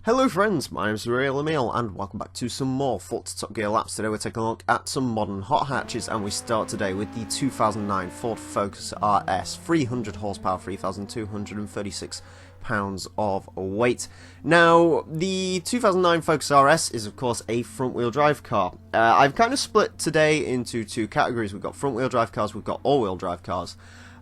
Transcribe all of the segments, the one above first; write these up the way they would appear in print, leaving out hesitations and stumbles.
Hello friends, my name is Emile and welcome back to some more Forza Top Gear laps. Today we're taking a look at some modern hot hatches and we start today with the 2009 Ford Focus RS, 300 horsepower, 3,236 pounds of weight. Now, the 2009 Focus RS is of course a front wheel drive car. I've kind of split today into two categories. We've got front wheel drive cars, we've got all wheel drive cars.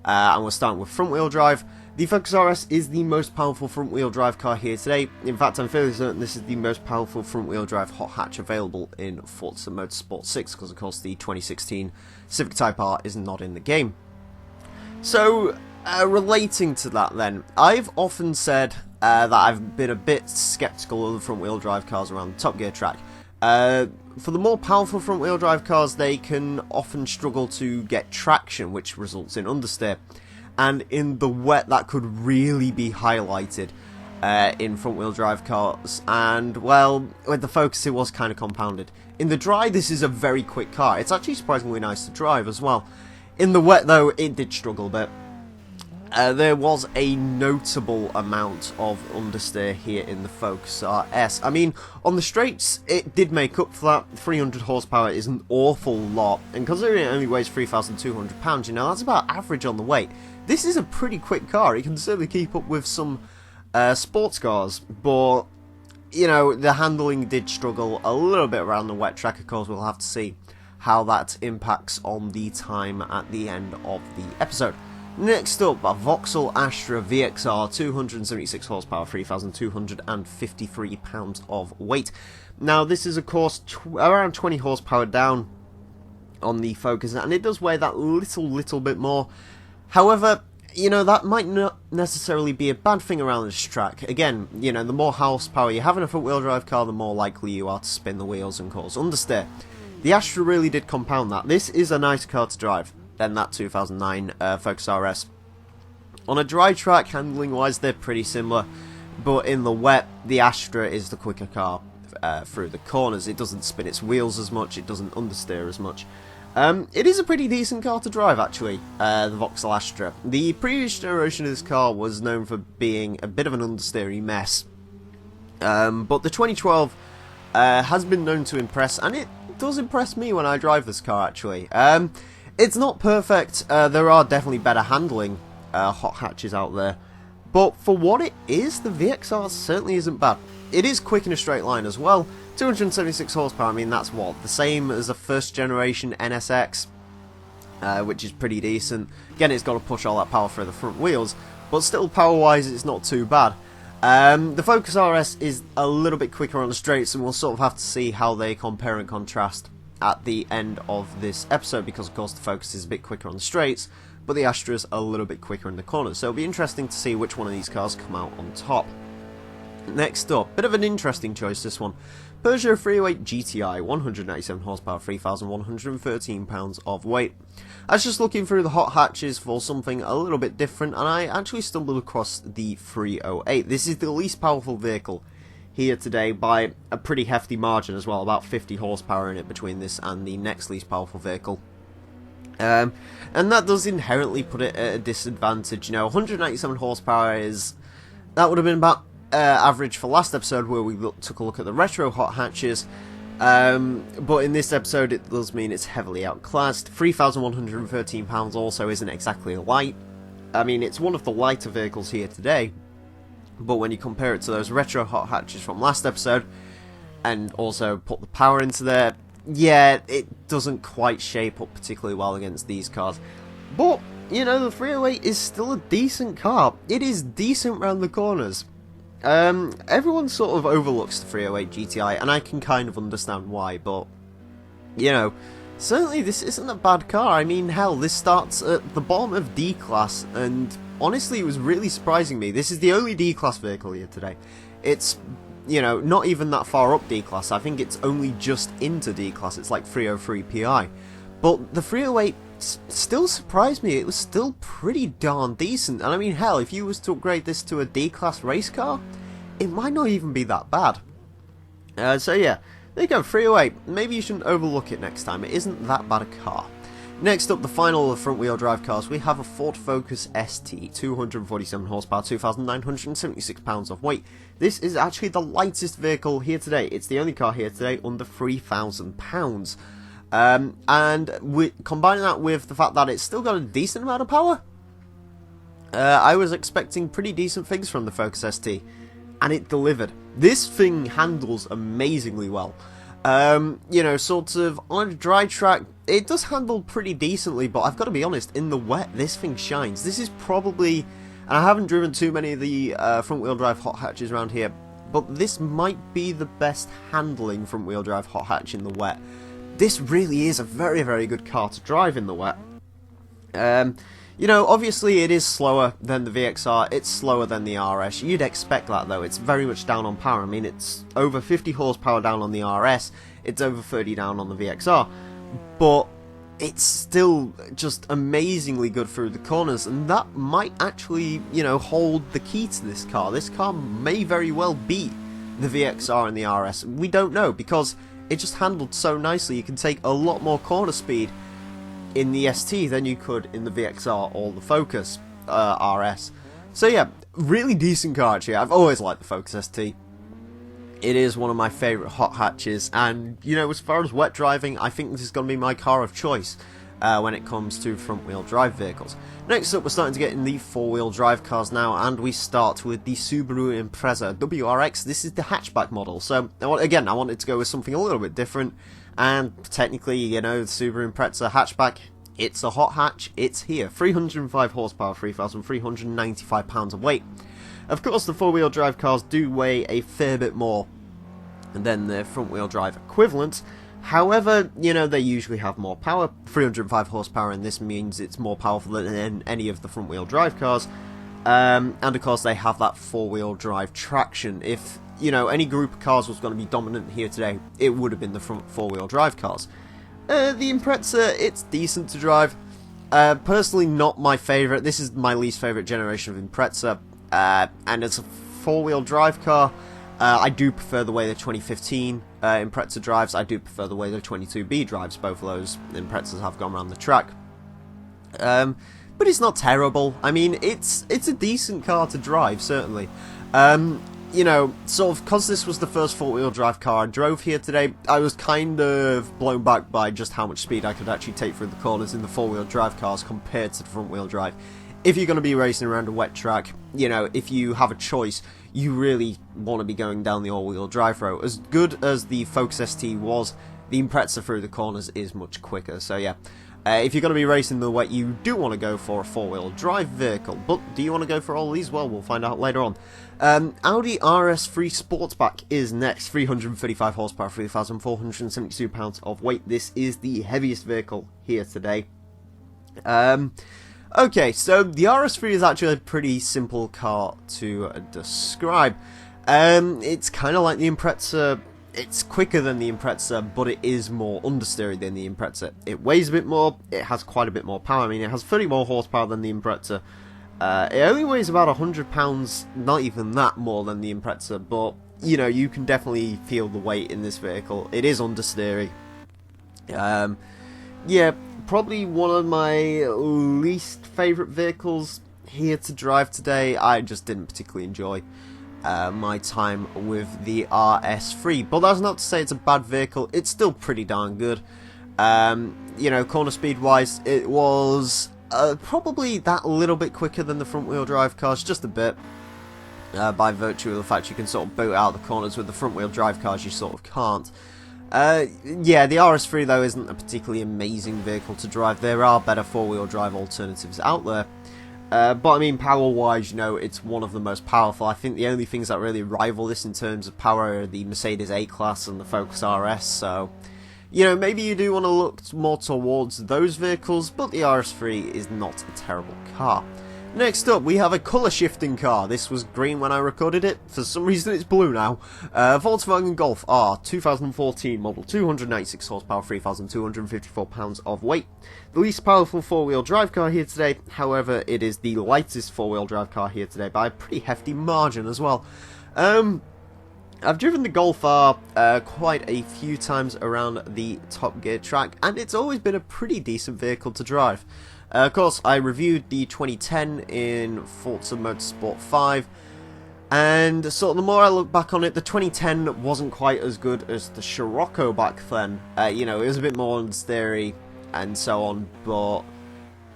And we're starting with front wheel drive. The Focus RS is the most powerful front wheel drive car here today. In fact, I'm fairly certain this is the most powerful front wheel drive hot hatch available in Forza Motorsport 6, because of course the 2016 Civic Type R is not in the game. So, relating to that then, I've often said that I've been a bit skeptical of the front wheel drive cars around the Top Gear track. For the more powerful front wheel drive cars, they can often struggle to get traction, which results in understeer. And in the wet, that could really be highlighted in front wheel drive cars. And, well, with the Focus it was kind of compounded. In the dry, this is a very quick car. It's actually surprisingly nice to drive as well. In the wet, though, it did struggle a bit. There was a notable amount of understeer here in the Focus RS. I mean, on the straights, it did make up for that. 300 horsepower is an awful lot, and considering it only weighs 3,200 pounds, you know, that's about average on the weight. This is a pretty quick car. It can certainly keep up with some sports cars, but, you know, the handling did struggle a little bit around the wet track. Of course, we'll have to see how that impacts on the time at the end of the episode. Next up, a Vauxhall Astra VXR, 276 horsepower, 3,253 pounds of weight. Now, this is, of course, around 20 horsepower down on the Focus, and it does weigh that little bit more. However, you know, that might not necessarily be a bad thing around this track. Again, you know, the more horsepower you have in a front-wheel drive car, the more likely you are to spin the wheels and cause understeer. The Astra really did compound that. This is a nice car to drive than that 2009 Focus RS. On a dry track, handling-wise, they're pretty similar, but in the wet, the Astra is the quicker car through the corners. It doesn't spin its wheels as much, it doesn't understeer as much. It is a pretty decent car to drive, actually, the Vauxhall Astra. The previous generation of this car was known for being a bit of an understeery mess, but the 2012 has been known to impress, and it does impress me when I drive this car, actually. It's not perfect. There are definitely better handling hot hatches out there, but for what it is, the VXR certainly isn't bad. It is quick in a straight line as well. 276 horsepower, I mean, that's what, the same as a first generation NSX, which is pretty decent. Again, it's got to push all that power through the front wheels, but still power wise it's not too bad. The Focus RS is a little bit quicker on the straights, and we'll sort of have to see how they compare and contrast at the end of this episode, because of course the Focus is a bit quicker on the straights, but the Astra's a little bit quicker in the corners, so it'll be interesting to see which one of these cars come out on top. Next up, bit of an interesting choice, this one. Peugeot 308 GTI, 197 horsepower, 3,113 pounds of weight. I was just looking through the hot hatches for something a little bit different, and I actually stumbled across the 308. This is the least powerful vehicle here today by a pretty hefty margin as well, about 50 horsepower in it between this and the next least powerful vehicle. And that does inherently put it at a disadvantage. You know, 197 horsepower is, that would have been about average for last episode where we took a look at the retro hot hatches, but in this episode it does mean it's heavily outclassed. 3,113 pounds also isn't exactly light. I mean, it's one of the lighter vehicles here today, but when you compare it to those retro hot hatches from last episode, and also put the power into there, yeah, it doesn't quite shape up particularly well against these cars. But, you know, the 308 is still a decent car. It is decent round the corners. Everyone sort of overlooks the 308 GTI, and I can kind of understand why, but, you know, certainly this isn't a bad car. I mean, hell, this starts at the bottom of D-Class, and honestly, it was really surprising me. This is the only D-Class vehicle here today. It's, you know, not even that far up D-Class. I think it's only just into D-Class. It's like 303 PI. But the 308 still surprised me. It was still pretty darn decent. And I mean, hell, if you was to upgrade this to a D-Class race car, it might not even be that bad. So yeah, there you go, 308. Maybe you shouldn't overlook it next time. It isn't that bad a car. Next up, the final of the front-wheel drive cars, we have a Ford Focus ST, 247 horsepower, 2,976 pounds of weight. This is actually the lightest vehicle here today. It's the only car here today under 3,000 pounds. And combining that with the fact that it's still got a decent amount of power, I was expecting pretty decent things from the Focus ST, and it delivered. This thing handles amazingly well. You know, sort of on a dry track, it does handle pretty decently, but I've got to be honest, in the wet, this thing shines. This is probably, and I haven't driven too many of the front-wheel drive hot hatches around here, but this might be the best handling front-wheel drive hot hatch in the wet. This really is a very, very good car to drive in the wet. You know, obviously it is slower than the VXR, it's slower than the RS. You'd expect that though, it's very much down on power. I mean, it's over 50 horsepower down on the RS, it's over 30 down on the VXR, but it's still just amazingly good through the corners, and that might actually, you know, hold the key to this car. This car may very well beat the VXR and the RS. We don't know, because it just handled so nicely. You can take a lot more corner speed in the ST than you could in the VXR or the Focus RS. So yeah, really decent car actually. I've always liked the Focus ST. It is one of my favourite hot hatches, and you know, as far as wet driving, I think this is going to be my car of choice when it comes to front wheel drive vehicles. Next up, we're starting to get in the four wheel drive cars now, and we start with the Subaru Impreza WRX. This is the hatchback model, so again, I wanted to go with something a little bit different. And technically, you know, the Subaru Impreza hatchback, it's a hot hatch, it's here. 305 horsepower, 3,395 pounds of weight. Of course, the four-wheel drive cars do weigh a fair bit more than the front-wheel drive equivalent. However, you know, they usually have more power. 305 horsepower, and this means it's more powerful than any of the front-wheel drive cars. And of course, they have that four-wheel drive traction. If, you know, any group of cars was going to be dominant here today, it would have been the front four-wheel drive cars. The Impreza, it's decent to drive. Personally, not my favourite. This is my least favourite generation of Impreza. And as a four-wheel drive car, I do prefer the way the 2015 Impreza drives. I do prefer the way the 22B drives. Both of those Imprezas have gone around the track. But it's not terrible. I mean, it's a decent car to drive, certainly. You know, sort of, because this was the first four-wheel drive car I drove here today, I was kind of blown back by just how much speed I could actually take through the corners in the four-wheel drive cars compared to the front-wheel drive. If you're going to be racing around a wet track, you know, if you have a choice, you really want to be going down the all-wheel drive route. As good as the Focus ST was, the Impreza through the corners is much quicker, so yeah. If you're going to be racing the wet, you do want to go for a four-wheel drive vehicle, but do you want to go for all these? Well, we'll find out later on. Audi RS3 Sportsback is next, 335 horsepower, 3,472 pounds of weight. This is the heaviest vehicle here today. Okay, so the RS3 is actually a pretty simple car to describe. It's kind of like the Impreza. It's quicker than the Impreza, but it is more understeery than the Impreza. It weighs a bit more, it has quite a bit more power. I mean, it has 30 more horsepower than the Impreza. It only weighs about 100 pounds, not even that, more than the Impreza, but, you know, you can definitely feel the weight in this vehicle. It is understeery. Yeah, probably one of my least favourite vehicles here to drive today. I just didn't particularly enjoy my time with the RS3, but that's not to say it's a bad vehicle. It's still pretty darn good. You know, corner speed wise, it was probably that little bit quicker than the front wheel drive cars, just a bit, by virtue of the fact you can sort of boot out the corners. With the front wheel drive cars you sort of can't. Yeah, the RS3 though isn't a particularly amazing vehicle to drive. There are better four-wheel drive alternatives out there. But I mean, power-wise, you know, it's one of the most powerful. I think the only things that really rival this in terms of power are the Mercedes A-Class and the Focus RS, so, you know, maybe you do want to look more towards those vehicles, but the RS3 is not a terrible car. Next up, we have a colour shifting car. This was green when I recorded it. For some reason, it's blue now. Volkswagen Golf R 2014 model, 296 horsepower, 3,254 pounds of weight. The least powerful four-wheel drive car here today. However, it is the lightest four-wheel drive car here today by a pretty hefty margin as well. I've driven the Golf R quite a few times around the Top Gear track, and it's always been a pretty decent vehicle to drive. Of course, I reviewed the 2010 in Forza Motorsport 5, and sort of the more I look back on it, the 2010 wasn't quite as good as the Scirocco back then. You know, it was a bit more understeery and so on, but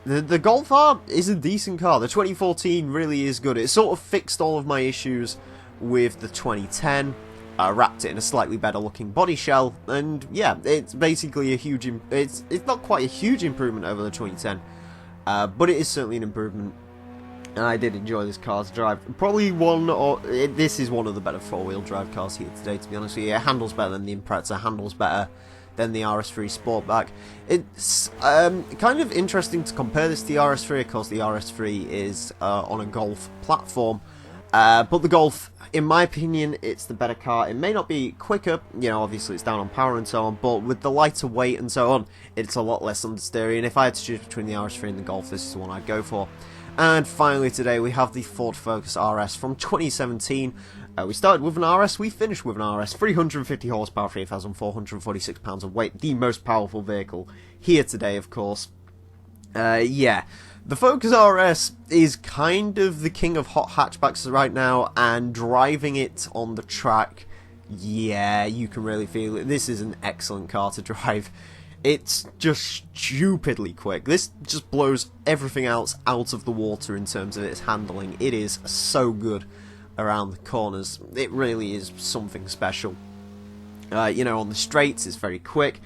the Golf R is a decent car. The 2014 really is good. It sort of fixed all of my issues with the 2010, wrapped it in a slightly better looking body shell, and yeah, it's basically a huge, it's not quite a huge improvement over the 2010, but it is certainly an improvement. And I did enjoy this car to drive. Probably this is one of the better four-wheel drive cars here today, to be honest with you. It handles better than the Impreza, handles better than the RS3 Sportback. It's kind of interesting to compare this to the RS3, of course the RS3 is on a Golf platform, but the Golf, in my opinion, it's the better car. It may not be quicker, you know, obviously it's down on power and so on, but with the lighter weight and so on, it's a lot less understeery, and if I had to choose between the RS3 and the Golf, this is the one I'd go for. And finally today we have the Ford Focus RS from 2017. We started with an RS, we finished with an RS, 350 horsepower, 3,446 pounds of weight, the most powerful vehicle here today, of course. Yeah, the Focus RS is kind of the king of hot hatchbacks right now, and driving it on the track, yeah, you can really feel it. This is an excellent car to drive. It's just stupidly quick. This just blows everything else out of the water in terms of its handling. It is so good around the corners. It really is something special. You know, on the straights, it's very quick.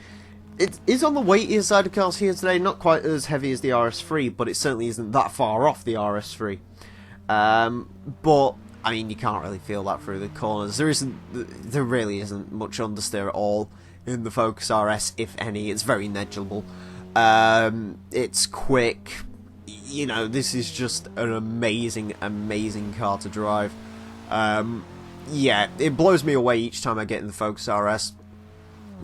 It is on the weightier side of cars here today, not quite as heavy as the RS3, but it certainly isn't that far off the RS3. But I mean, you can't really feel that through the corners. There really isn't much understeer at all in the Focus RS, if any. It's very negligible. It's quick. You know, this is just an amazing, amazing car to drive. Yeah, it blows me away each time I get in the Focus RS.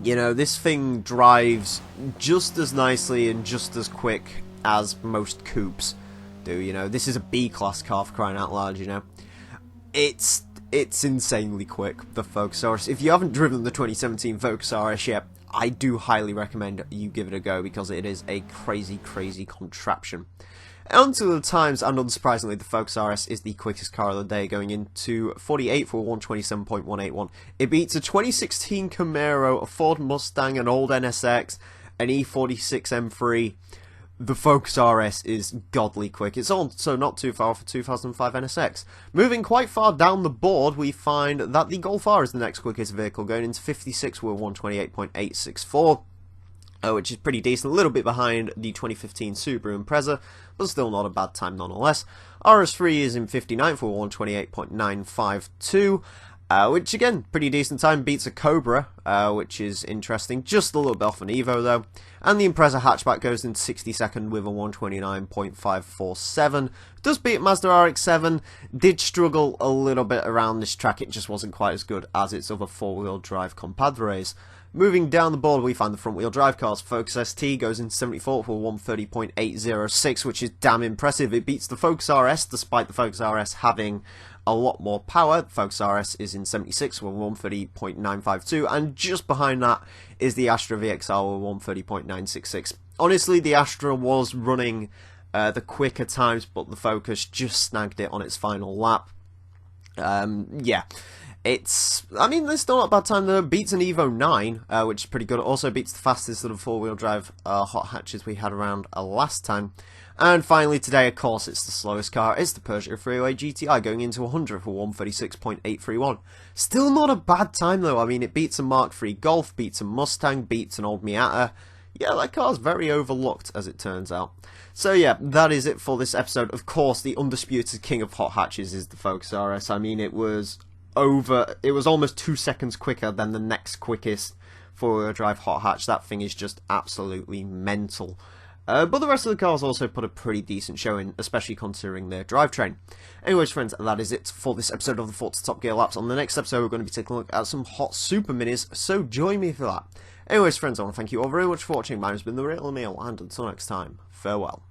You know, this thing drives just as nicely and just as quick as most coupes do, you know. This is a B-class car, for crying out loud, you know. It's insanely quick, the Focus RS. If you haven't driven the 2017 Focus RS yet, I do highly recommend you give it a go, because it is a crazy, crazy contraption. On to the times, and unsurprisingly, the Focus RS is the quickest car of the day, going into 48 for 127.181. It beats a 2016 Camaro, a Ford Mustang, an old NSX, an E46 M3. The Focus RS is godly quick. It's also not too far for 2005 NSX. Moving quite far down the board, we find that the Golf R is the next quickest vehicle, going into 56 with 128.864. Which is pretty decent, a little bit behind the 2015 Subaru Impreza, but still not a bad time nonetheless. RS3 is in 59th for 128.952, which again, pretty decent time, beats a Cobra, which is interesting, just a little bit off an Evo though. And the Impreza hatchback goes into 62nd with a 129.547. Does beat Mazda RX-7, did struggle a little bit around this track, it just wasn't quite as good as its other four-wheel drive compadres. Moving down the board, we find the front-wheel drive cars. Focus ST goes in 74th for 130.806, which is damn impressive. It beats the Focus RS, despite the Focus RS having a lot more power. The Focus RS is in 76th with 130.952, and just behind that is the Astra VXR with 130.966. Honestly, the Astra was running the quicker times, but the Focus just snagged it on its final lap. Yeah. I mean, it's still not a bad time though. It beats an Evo 9, which is pretty good. It also beats the fastest sort of four-wheel drive hot hatches we had around last time. And finally today, of course, it's the slowest car. It's the Peugeot 308 GTI, going into 100 for 136.831. Still not a bad time though. I mean, it beats a Mark III Golf, beats a Mustang, beats an old Miata. Yeah, that car's very overlooked, as it turns out. So yeah, that is it for this episode. Of course, the undisputed king of hot hatches is the Focus RS. I mean, it was almost 2 seconds quicker than the next quickest four-wheel drive hot hatch. That thing is just absolutely mental. But the rest of the cars also put a pretty decent show in, especially considering their drivetrain. Anyways, friends, that is it for this episode of the Forza Top Gear Laps. On the next episode, we're going to be taking a look at some hot super minis, so join me for that. Anyways, friends, I want to thank you all very much for watching. Mine has been the real Emile, and until next time, farewell.